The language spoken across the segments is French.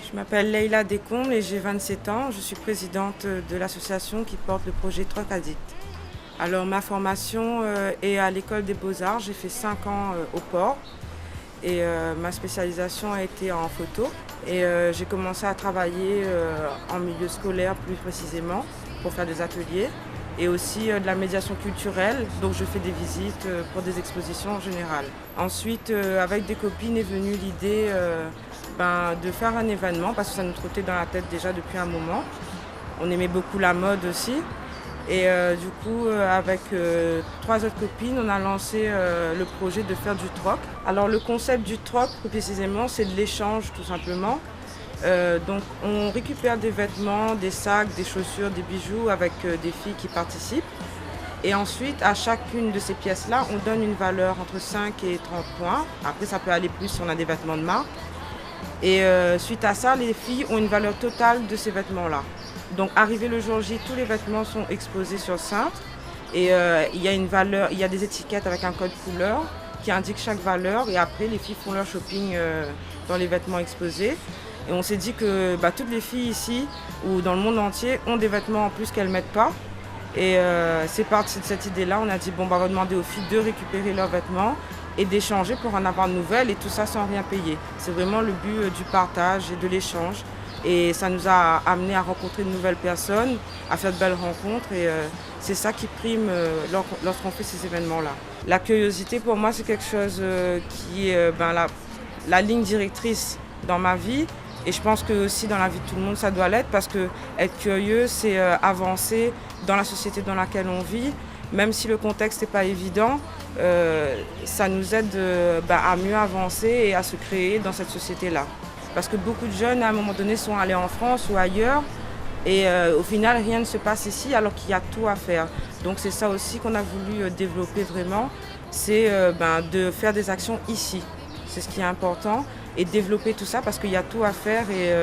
Je m'appelle Leïla Descombes et j'ai 27 ans. Je suis présidente de l'association qui porte le projet Troc Addict. Alors ma formation est à l'école des Beaux-Arts. J'ai fait 5 ans au port et ma spécialisation a été en photo. Et j'ai commencé à travailler en milieu scolaire plus précisément pour faire des ateliers et aussi de la médiation culturelle. Donc je fais des visites pour des expositions en général. Ensuite, avec des copines est venue l'idée de faire un événement parce que ça nous trottait dans la tête déjà depuis un moment. On aimait beaucoup la mode aussi. Et du coup, avec 3 autres copines, on a lancé le projet de faire du troc. Alors le concept du troc, plus précisément, c'est de l'échange tout simplement. Donc on récupère des vêtements, des sacs, des chaussures, des bijoux avec des filles qui participent. Et ensuite, à chacune de ces pièces-là, on donne une valeur entre 5 et 30 points. Après, ça peut aller plus si on a des vêtements de marque. Et suite à ça, les filles ont une valeur totale de ces vêtements-là. Donc arrivé le jour J, tous les vêtements sont exposés sur le cintre. Et il y a une valeur, il y a des étiquettes avec un code couleur qui indique chaque valeur. Et après, les filles font leur shopping dans les vêtements exposés. Et on s'est dit que toutes les filles ici ou dans le monde entier ont des vêtements en plus qu'elles ne mettent pas. Et c'est parti de cette idée-là. On a dit on va demander aux filles de récupérer leurs vêtements et d'échanger pour en avoir de nouvelles et tout ça sans rien payer. C'est vraiment le but du partage et de l'échange. Et ça nous a amené à rencontrer de nouvelles personnes, à faire de belles rencontres et c'est ça qui prime lorsqu'on fait ces événements-là. La curiosité pour moi c'est quelque chose qui est la ligne directrice dans ma vie. Et je pense que aussi dans la vie de tout le monde, ça doit l'être parce que être curieux, c'est avancer dans la société dans laquelle on vit. Même si le contexte n'est pas évident, ça nous aide à mieux avancer et à se créer dans cette société-là. Parce que beaucoup de jeunes, à un moment donné, sont allés en France ou ailleurs et au final, rien ne se passe ici alors qu'il y a tout à faire. Donc c'est ça aussi qu'on a voulu développer vraiment, c'est de faire des actions ici. C'est ce qui est important. Et développer tout ça parce qu'il y a tout à faire et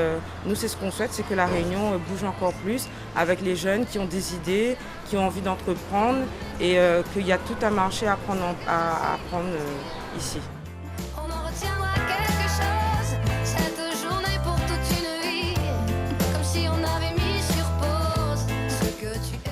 nous c'est ce qu'on souhaite, c'est que la Réunion bouge encore plus avec les jeunes qui ont des idées, qui ont envie d'entreprendre et qu'il y a tout un marché à prendre ici. On en retiendra quelque chose, cette journée pour toute une vie, comme si on avait mis sur pause ce que tu es.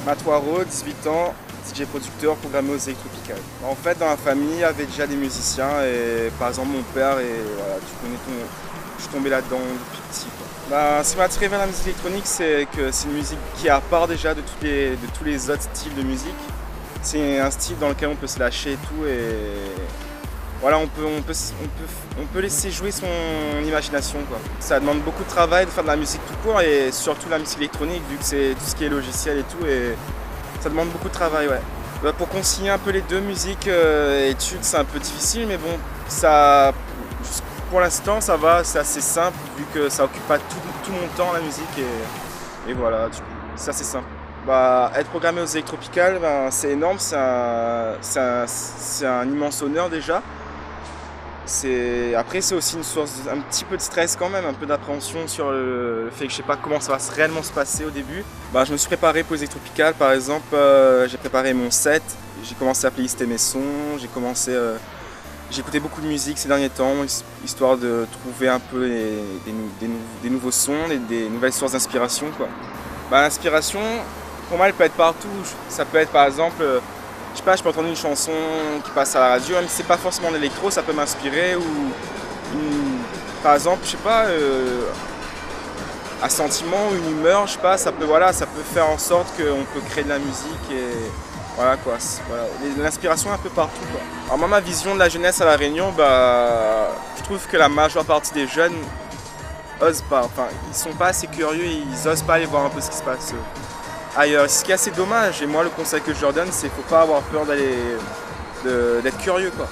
Matt Waro, 18 ans, DJ producteur, programmé aux Électropicales. En fait, dans la famille, il y avait déjà des musiciens et par exemple mon père, et voilà, je suis tombé là-dedans depuis petit. Ce qui m'a attiré vers la musique électronique, c'est que c'est une musique qui est à part déjà de tous les autres styles de musique. C'est un style dans lequel on peut se lâcher et tout et voilà, on peut laisser jouer son imagination, quoi. Ça demande beaucoup de travail de faire de la musique tout court et surtout la musique électronique vu que c'est tout ce qui est logiciel et tout et ça demande beaucoup de travail, ouais. Pour concilier un peu les deux, musique et études, c'est un peu difficile mais bon, ça, pour l'instant ça va, c'est assez simple vu que ça occupe pas tout mon temps la musique et voilà, c'est assez simple. Être programmé aux Électropicales, c'est énorme, c'est un immense honneur déjà. Après c'est aussi une source un petit peu de stress quand même, un peu d'appréhension sur le fait que je sais pas comment ça va réellement se passer au début. Je me suis préparé pour les Électropicales par exemple, j'ai préparé mon set, j'ai commencé à playlister mes sons, j'ai écouté beaucoup de musique ces derniers temps, histoire de trouver un peu des nouveaux sons, des nouvelles sources d'inspiration, quoi. L'inspiration, pour moi elle peut être partout, ça peut être par exemple je sais pas, je peux entendre une chanson qui passe à la radio, même si c'est pas forcément de l'électro, ça peut m'inspirer ou par exemple, je sais pas, un sentiment, une humeur, je sais pas, ça peut faire en sorte qu'on peut créer de la musique et voilà quoi. Voilà. L'inspiration est un peu partout, quoi. Alors moi ma vision de la jeunesse à La Réunion, je trouve que la majeure partie des jeunes osent pas, ils sont pas assez curieux, ils osent pas aller voir un peu ce qui se passe ailleurs. Ce qui est assez dommage, et moi le conseil que je leur donne, c'est qu'il ne faut pas avoir peur d'être curieux, quoi.